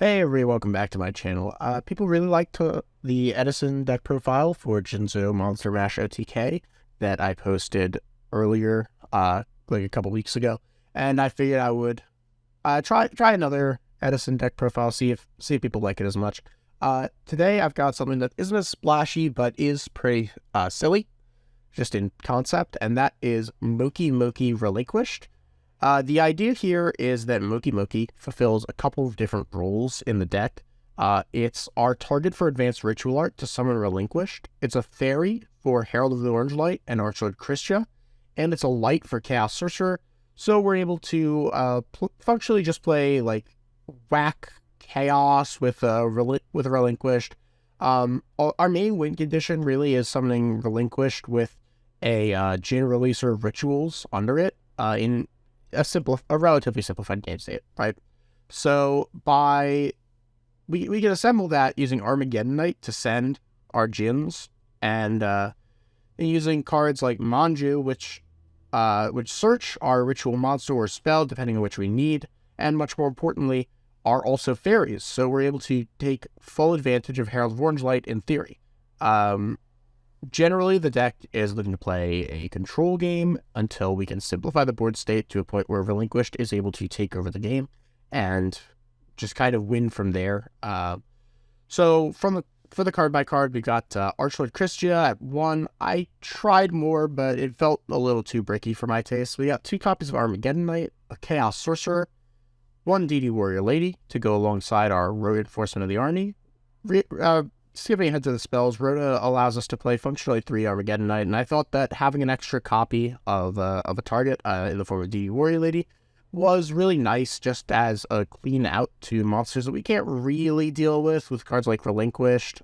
Hey everybody, welcome back to my channel. People really liked the Edison deck profile for Jinzo Monster Mash OTK that I posted earlier, like a couple weeks ago, and I figured I would try another Edison deck profile, see if people like it as much. Today I've got something that isn't as splashy but is pretty silly, just in concept, and that is Mokey Mokey Relinquished. The idea here is that Mokey Mokey fulfills a couple of different roles in the deck. It's our target for advanced ritual art to summon Relinquished. It's a fairy for Herald of the Orange Light and Archlord Christia, and it's a light for Chaos Sorcerer. So we're able to functionally just play like whack Chaos with a Relinquished. Our main win condition really is summoning Relinquished with a Jin Releaser Rituals under it in a relatively simplified game state, right? So we can assemble that using Armageddon Knight to send our Jins, and using cards like Manju, which search our ritual monster or spell depending on which we need, and much more importantly, are also fairies. So we're able to take full advantage of Herald of Orange Light in theory. Generally, the deck is looking to play a control game until we can simplify the board state to a point where Relinquished is able to take over the game and just kind of win from there. So for the card by card, we got Archlord Christia at 1. I tried more, but it felt a little too bricky for my taste. We got 2 copies of Armageddon Knight, a Chaos Sorcerer, 1 DD Warrior Lady to go alongside our Rogue Enforcement of the Army. Skipping ahead to the spells, Rhoda allows us to play functionally 3 Armageddon Knight, and I thought that having an extra copy of a target in the form of DD Warrior Lady was really nice, just as a clean out to monsters that we can't really deal with cards like Relinquished.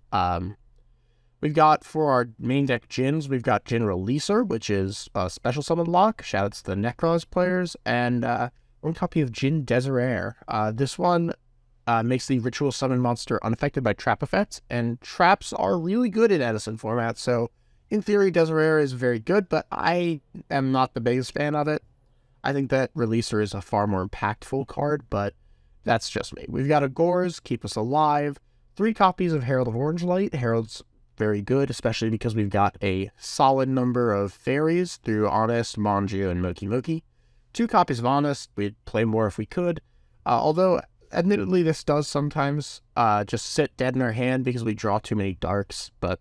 We've got, for our main deck Jins, we've got Jin Releaser, which is a special summon lock. Shoutouts to the Necros players, and 1 copy of Jin Deserair. This one makes the ritual summon monster unaffected by trap effects, and traps are really good in Edison format, so in theory Deserair is very good, but I am not the biggest fan of it. I think that Releaser is a far more impactful card, but that's just me. We've got a Gores, Keep Us Alive, 3 copies of Herald of Orange Light. Herald's very good, especially because we've got a solid number of fairies through Honest, Manju, and Mokey Mokey. 2 copies of Honest. We'd play more if we could, although admittedly, this does sometimes just sit dead in our hand because we draw too many darks, but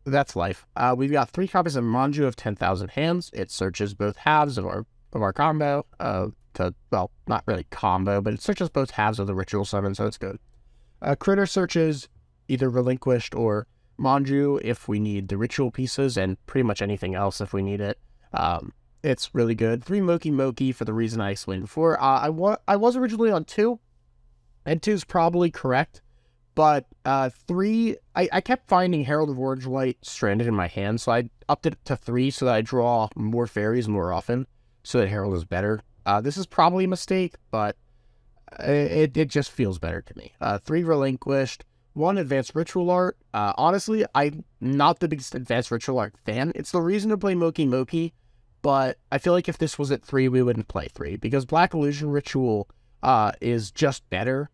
that's life. We've got 3 copies of Manju of 10,000 Hands. It searches both halves of our combo, well, not really combo, but it searches both halves of the ritual summon, so it's good. Critter searches either Relinquished or Manju if we need the ritual pieces, and pretty much anything else if we need it. It's really good. 3 Mokey Mokey for the reason I explained before. I was originally on 2. And 2 is probably correct, but 3, I kept finding Herald of Orange Light stranded in my hand, so I upped it to 3 so that I draw more fairies more often, so that Herald is better. This is probably a mistake, but it just feels better to me. 3 Relinquished, 1 Advanced Ritual Art. Honestly, I'm not the biggest Advanced Ritual Art fan. It's the reason to play Mokey Mokey, but I feel like if this was at 3, we wouldn't play 3, because Black Illusion Ritual is just better.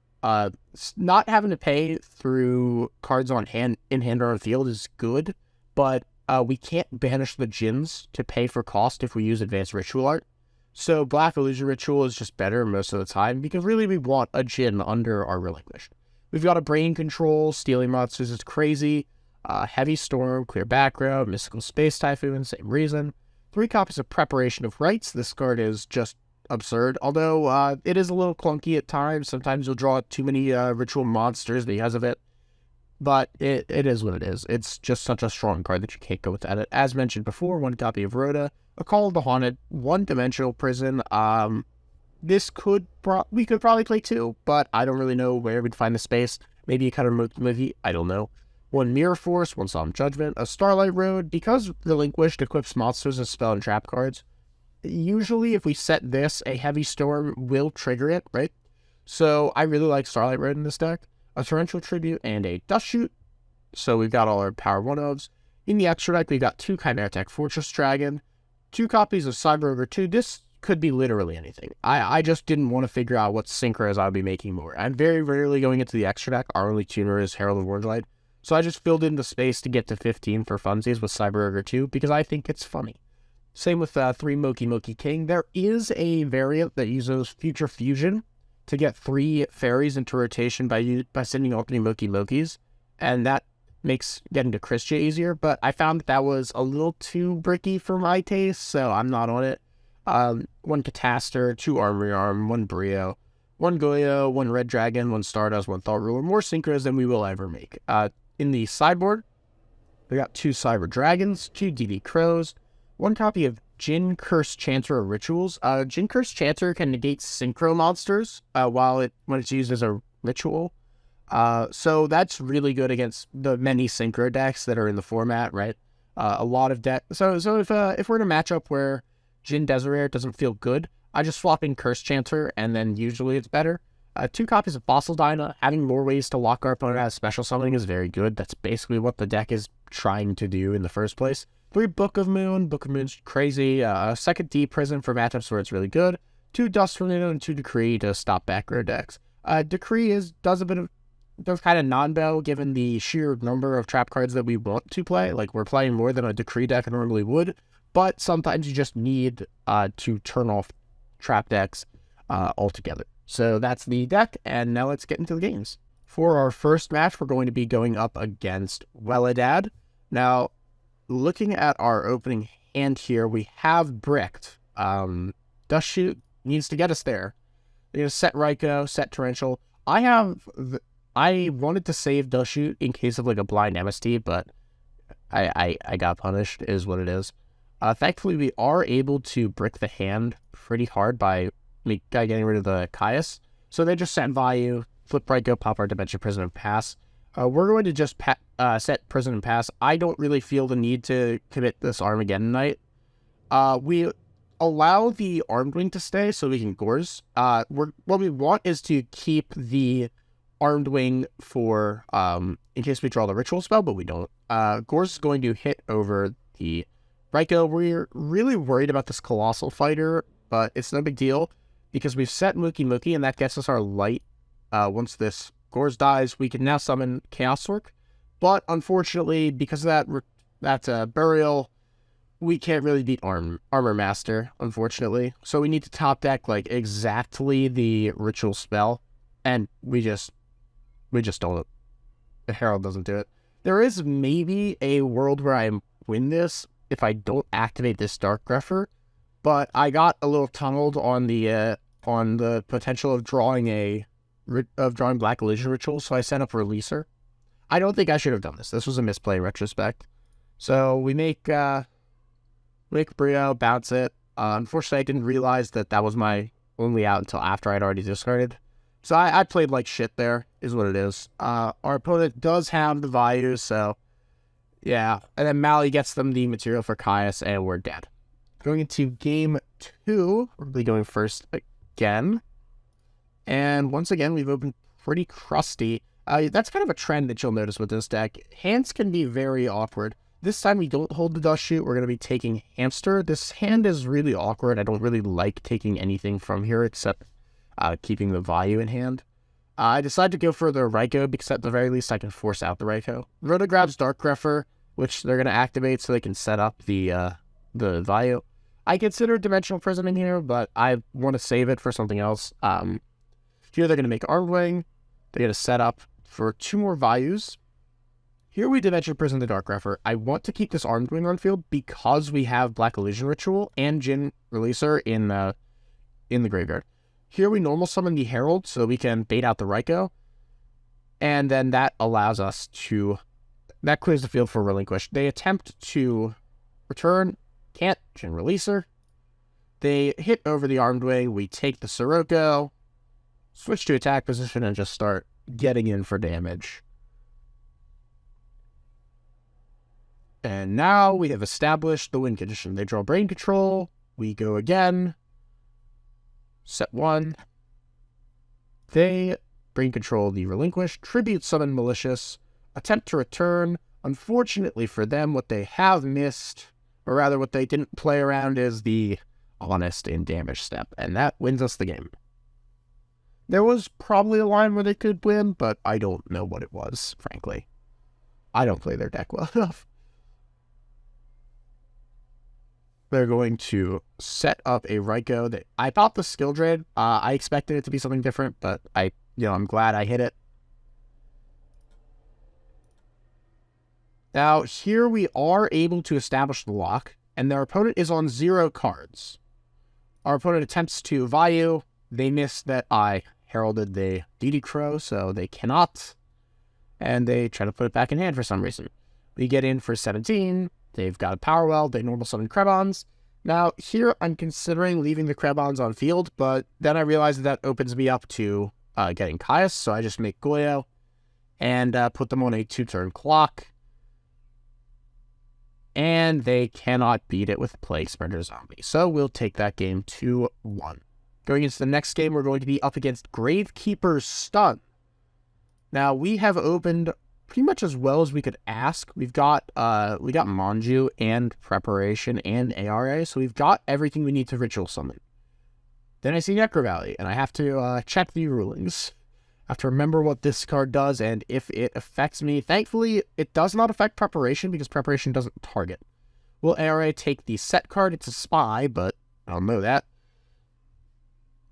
Not having to pay through cards in hand or on field is good, but we can't banish the Jins to pay for cost if we use Advanced Ritual Art. So Black Illusion Ritual is just better most of the time, because really we want a Jin under our Relinquished. We've got a Brain Control, Stealing Monsters is crazy, Heavy Storm, Clear Background, Mystical Space Typhoon, same reason. 3 copies of Preparation of Rites. This card is just absurd, although it is a little clunky at times. Sometimes you'll draw too many ritual monsters because of it, but it is what it is. It's just such a strong card that you can't go without it. As mentioned before, 1 copy of Rhoda, a Call of the Haunted, 1 Dimensional Prison. This we could probably play 2, but I don't really know where we'd find the space. Maybe a kind of movie, I don't know. 1 Mirror Force, 1 Solemn Judgment, a Starlight Road. Because Relinquished equips monsters as spell and trap cards, usually if we set this, a Heavy Storm will trigger it, right? So I really like Starlight Road in this deck. A Torrential Tribute and a Dust Shoot. So we've got all our power 1-ofs. In the extra deck, we've got 2 Chimera Tech Fortress Dragon, 2 copies of Cyber Ogre 2. This could be literally anything. I just didn't want to figure out what synchros I would be making more. I'm very rarely going into the extra deck. Our only tuner is Herald of Warglide. So I just filled in the space to get to 15 for funsies with Cyber Ogre 2 because I think it's funny. Same with 3 Mokey Mokey King. There is a variant that uses Future Fusion to get 3 fairies into rotation by sending opening Mokey Mokeys, and that makes getting to Christia easier, but I found that was a little too bricky for my taste, so I'm not on it. 1 Cataster, 2 Armory Arm, 1 Brio, 1 Goyo, 1 Red Dragon, 1 Stardust, 1 Thought Ruler. More synchros than we will ever make. In the sideboard, we got 2 Cyber Dragons, 2 DD Crows, 1 copy of Jin Curse Chanter of Rituals. Jin Curse Chanter can negate synchro monsters when it's used as a ritual. So that's really good against the many synchro decks that are in the format, right? A lot of decks. So if we're in a matchup where Jin Desiree doesn't feel good, I just swap in Curse Chanter, and then usually it's better. 2 copies of Fossil Dyna. Having more ways to lock our opponent out of special summoning is very good. That's basically what the deck is trying to do in the first place. 3 Book of Moon. Book of Moon's crazy. 2nd D Prison for matchups where it's really good. 2 Dust Tornado and 2 Decree to stop back row decks. Decree does a bit of kind of non-bow given the sheer number of trap cards that we want to play. Like, we're playing more than a Decree deck normally would, but sometimes you just need to turn off trap decks altogether. So that's the deck, and now let's get into the games. For our first match, we're going to be going up against Welidad. Now, looking at our opening hand here, we have Bricked. Dust Shoot needs to get us there. We're going to set Raikou, set Torrential. I wanted to save Dust Shoot in case of like a blind MST, but I got punished, is what it is. Thankfully, we are able to brick the hand pretty hard by getting rid of the Caius. So they just set value, flip Raikou, pop our Dimension Prison, and pass. We're going to just set Prison and pass. I don't really feel the need to commit this Armageddon Knight. We allow the Armed Wing to stay so we can Gorz. What we want is to keep the Armed Wing for in case we draw the Ritual spell, but we don't. Gorz is going to hit over the Raikou. We're really worried about this Colossal Fighter, but it's no big deal because we've set Mokey Mokey, and that gets us our light. Once this Gorz dies, we can now summon Chaos Orc, but unfortunately, because of that Burial, we can't really beat Armor Master, unfortunately. So we need to top deck like exactly the Ritual spell, and we just don't. The Herald doesn't do it. There is maybe a world where I win this if I don't activate this Dark Grepher, but I got a little tunneled on the potential of drawing Black Illusion Ritual, so I sent up Releaser. I don't think I should have done this. This was a misplay in retrospect. So we make Brio, bounce it. Unfortunately, I didn't realize that was my only out until after I'd already discarded. So I played like shit there, is what it is. Our opponent does have the values, so yeah. And then Mally gets them the material for Caius, and we're dead. Going into game 2, we're going to be going first again. And once again, we've opened pretty crusty. That's kind of a trend that you'll notice with this deck. Hands can be very awkward. This time we don't hold the Dust Shoot. We're going to be taking Hamster. This hand is really awkward. I don't really like taking anything from here except keeping the value in hand. I decided to go for the Raikou because at the very least I can force out the Raikou. Rhoda grabs Dark Grepher, which they're going to activate so they can set up the value. I consider Dimensional Prison in here, but I want to save it for something else. Here they're going to make Armed Wing. They're going to set up for 2 more values. Here we Dimension Prison the Dark Grepher. I want to keep this Armed Wing on field because we have Black Illusion Ritual and Jin Releaser in the graveyard. Here we normal summon the Herald so we can bait out the Raikou. And then that allows us to... That clears the field for Relinquished. They attempt to return. Can't. Jin Releaser. They hit over the Armed Wing. We take the Sirocco. Switch to attack position and just start getting in for damage. And now we have established the win condition. They draw Brain Control. We go again. Set 1. They Brain Control the Relinquished. Tribute Summon Malicious. Attempt to return. Unfortunately for them, what they have missed, or rather what they didn't play around, is the honest in damage step, and that wins us the game. There was probably a line where they could win, but I don't know what it was, frankly. I don't play their deck well enough. They're going to set up a Ryko that I thought the skill drain. I expected it to be something different, but I'm glad I hit it. Now, here we are able to establish the lock, and their opponent is on 0 cards. Our opponent attempts to value. They miss that I heralded the DD Crow, so they cannot. And they try to put it back in hand for some reason. We get in for 17. They've got a Power Well. They normal summon Krebons. Now, here I'm considering leaving the Krebons on field, but then I realize that opens me up to getting Caius, so I just make Goyo and put them on a 2-turn clock. And they cannot beat it with Plague Sprinter Zombie. So we'll take that game 2-1. Going into the next game, we're going to be up against Gravekeeper's Stun. Now, we have opened pretty much as well as we could ask. We got Manju and Preparation and ARA, so we've got everything we need to Ritual Summon. Then I see Necro Valley, and I have to check the rulings. I have to remember what this card does and if it affects me. Thankfully, it does not affect Preparation because Preparation doesn't target. Will ARA take the set card? It's a Spy, but I don't know that.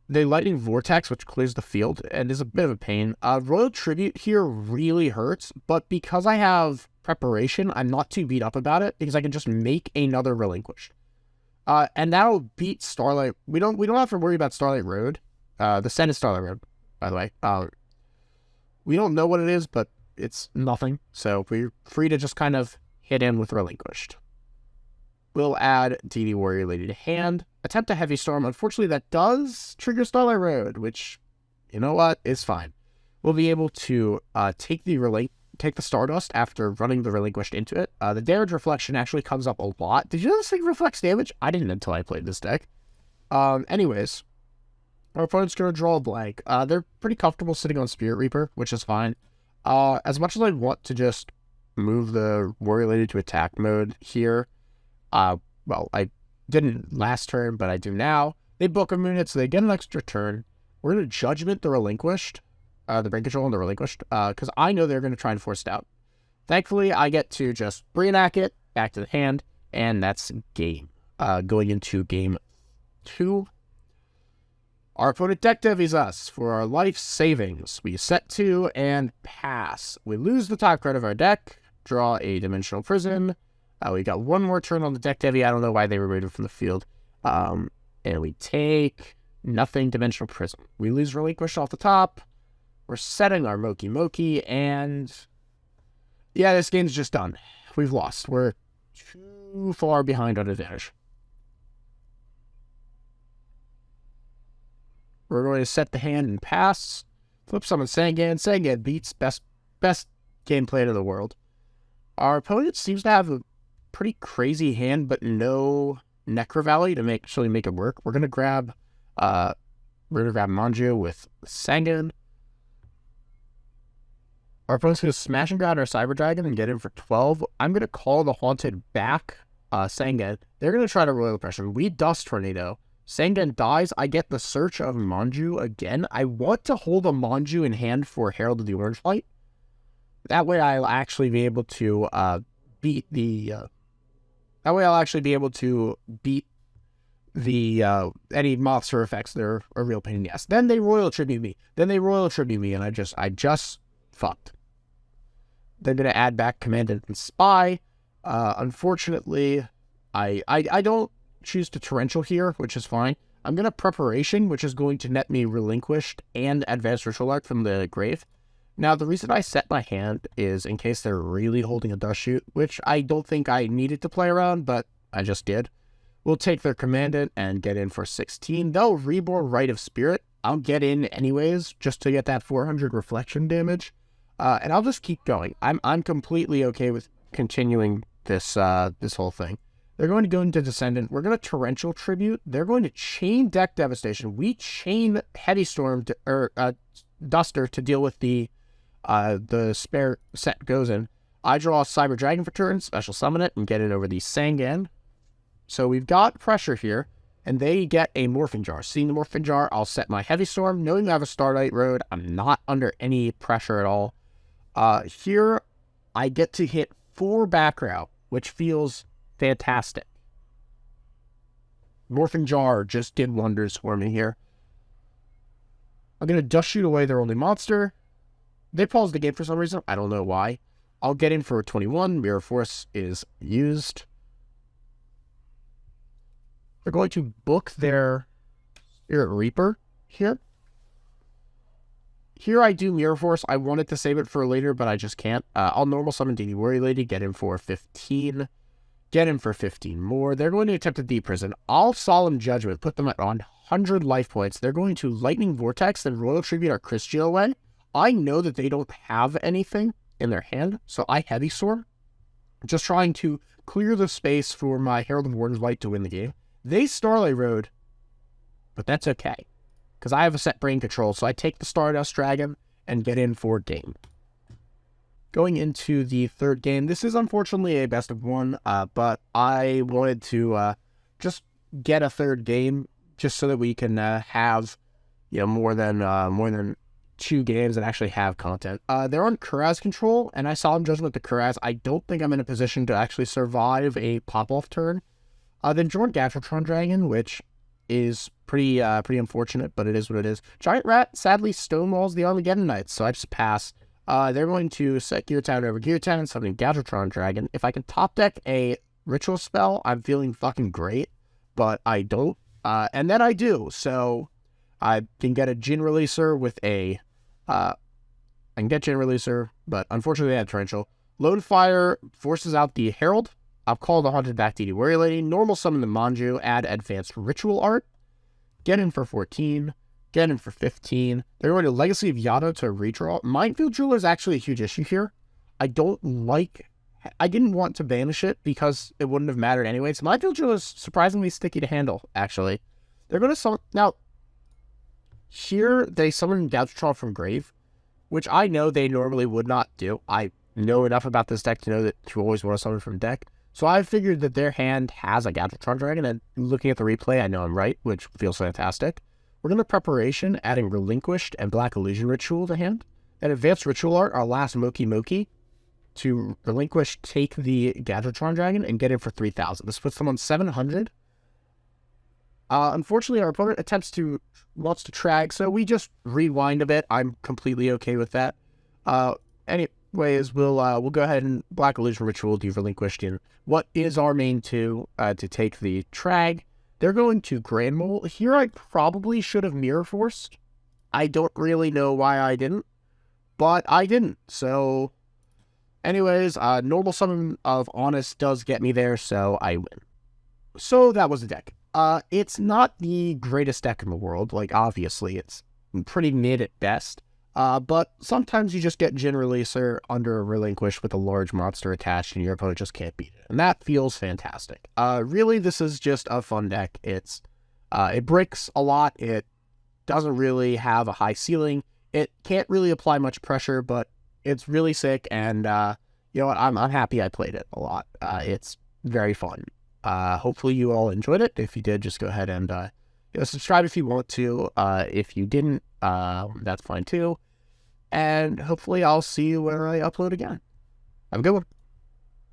They Lightning Vortex, which clears the field and is a bit of a pain. Royal Tribute here really hurts, but because I have Preparation, I'm not too beat up about it because I can just make another Relinquished. And that'll beat Starlight. We don't have to worry about Starlight Road. The set is Starlight Road, by the way. We don't know what it is, but it's nothing. So we're free to just kind of hit in with Relinquished. We'll add DD Warrior Lady to hand. Attempt a Heavy Storm. Unfortunately, that does trigger Starlight Road, which, you know what, is fine. We'll be able to take the Stardust after running the Relinquished into it. The damage reflection actually comes up a lot. Did you know this thing reflects damage? I didn't until I played this deck. Anyways, our opponent's going to draw a blank. They're pretty comfortable sitting on Spirit Reaper, which is fine. As much as I want to just move the Warrior Lady to attack mode here, well, I didn't last turn, but I do now. They book a minute, so they get an extra turn. We're going to Judgment the Relinquished, the Brain Control and the Relinquished, because I know they're going to try and force it out. Thankfully, I get to just Brainac it, back to the hand, and that's game. Going into game 2. Our opponent deck devies us for our life savings. We set 2 and pass. We lose the top card of our deck, draw a Dimensional Prison. We got one more turn on the deck devy. I don't know why they were removed from the field. And we take nothing, Dimensional Prison. We lose Relinquish off the top. We're setting our Mokey Mokey, and yeah, this game's just done. We've lost. We're too far behind on advantage. We're going to set the hand and pass. Flip summon Sangan. Sangan beats best gameplay in the world. Our opponent seems to have a pretty crazy hand, but no Necro Valley to actually make it work. We're gonna grab Manju with Sangan. Our opponent's gonna smash and grab our Cyber Dragon and get in for 12. I'm gonna call the Haunted back, Sangan. They're gonna try to Royal Oppression. We Dust Tornado. Sangan dies. I get the Search of Manju again. I want to hold a Manju in hand for Herald of the Orange Light. That way I'll actually be able to beat the any monster effects that are a real pain in the ass. Then they Royal Tribute me. And I just fucked. They're gonna add back Commandant and Spy. Unfortunately, I don't choose to Torrential here, which is fine. I'm gonna Preparation, which is going to net me Relinquished and Advanced Ritual Art from the grave. Now, the reason I set my hand is in case they're really holding a Dust Shoot, which I don't think I needed to play around, but I just did. We'll take their Commandant and get in for 16. They'll Reborn Rite of Spirit. I'll get in anyways, just to get that 400 reflection damage. And I'll just keep going. I'm completely okay with continuing this whole thing. They're going to go into Descendant. We're going to Torrential Tribute. They're going to chain Deck Devastation. We chain Heavy Storm Duster to deal with the spare set goes in. I draw a Cyber Dragon for turn, special summon it, and get it over the Sangan. So we've got pressure here. and they get a Morphing Jar. Seeing the Morphing Jar, I'll set my Heavy Storm. Knowing I have a Starlight Road, I'm not under any pressure at all. Here, I get to hit 4 back row, which feels fantastic. Morphing Jar just did wonders for me here. I'm going to Dust Shoot away their only monster. They paused the game for some reason. I don't know why. I'll get in for 21. Mirror Force is used. They're going to book their Spirit Reaper here. Here I do Mirror Force. I wanted to save it for later, but I just can't. I'll normal summon DD Worry Lady, get in for 15. Get in for 15 more. They're going to attempt to deprison. I'll Solemn Judgment, put them at 100 life points. They're going to Lightning Vortex, then Royal Tribute our Christian away. I know that they don't have anything in their hand, so I Heavy Storm. Just trying to clear the space for my Herald of Warden's Light to win the game. They Starlight Road, but that's okay, because I have a set brain control, so I take the Stardust Dragon and get in for game. Going into the third game, this is unfortunately a best of 1, but I wanted to just get a third game just so that we can have more than 2 games and actually have content. They're on Kuraz control, and I Solemn Judgment to Kuraz. I don't think I'm in a position to actually survive a pop-off turn. Then Jorn Gatratron Dragon, which is pretty unfortunate, but it is what it is. Giant Rat sadly stonewalls the Armageddon Knights, so I just pass. They're going to set Gear Town over Gear Town and summon Gatratron Dragon. If I can top deck a Ritual spell, I'm feeling fucking great, but I don't. And then I do, so I can get a Jin Releaser with a... I can get Jin Releaser, but unfortunately I have Torrential. Lone Fire forces out the Herald. I'll call the Haunted back DD Worry Lady. Normal summon the Manju, add Advanced Ritual Art. Get in for 14. Get in for 15. They're going to Legacy of Yado to redraw. Minefield Jeweler is actually a huge issue here. I didn't want to banish it because it wouldn't have mattered anyways. Minefield Jeweler is surprisingly sticky to handle, actually. They're going to summon... Now, here they summon Gatratron from Grave, which I know they normally would not do. I know enough about this deck to know that you always want to summon from deck. So I figured that their hand has a Gatratron Dragon, and looking at the replay, I know I'm right, which feels fantastic. We're going to Preparation, adding Relinquished and Black Illusion Ritual to hand. And Advanced Ritual Art, our last Mokey Mokey, to Relinquish, take the Gatratron Dragon, and get in for 3,000. This puts them on 700. Unfortunately, our opponent wants to trag, so we just rewind a bit. I'm completely okay with that. Anyways, we'll go ahead and Black Illusion Ritual, do Relinquished in what is our main 2 to take the trag. They're going to Grand Mole. Here I probably should have Mirror Forced. I don't really know why I didn't, but I didn't. So, anyways, normal summon of Honest does get me there, so I win. So that was the deck. It's not the greatest deck in the world. Like, obviously, it's pretty mid at best. But sometimes you just get Jin Releaser under a Relinquish with a large monster attached and your opponent just can't beat it. And that feels fantastic. Really, this is just a fun deck. It bricks a lot. It doesn't really have a high ceiling. It can't really apply much pressure, but it's really sick. And, you know what? I'm happy I played it a lot. It's very fun. Hopefully you all enjoyed it. If you did, just go ahead and, subscribe if you want to. If you didn't, that's fine too. And hopefully I'll see you when I upload again. Have a good one.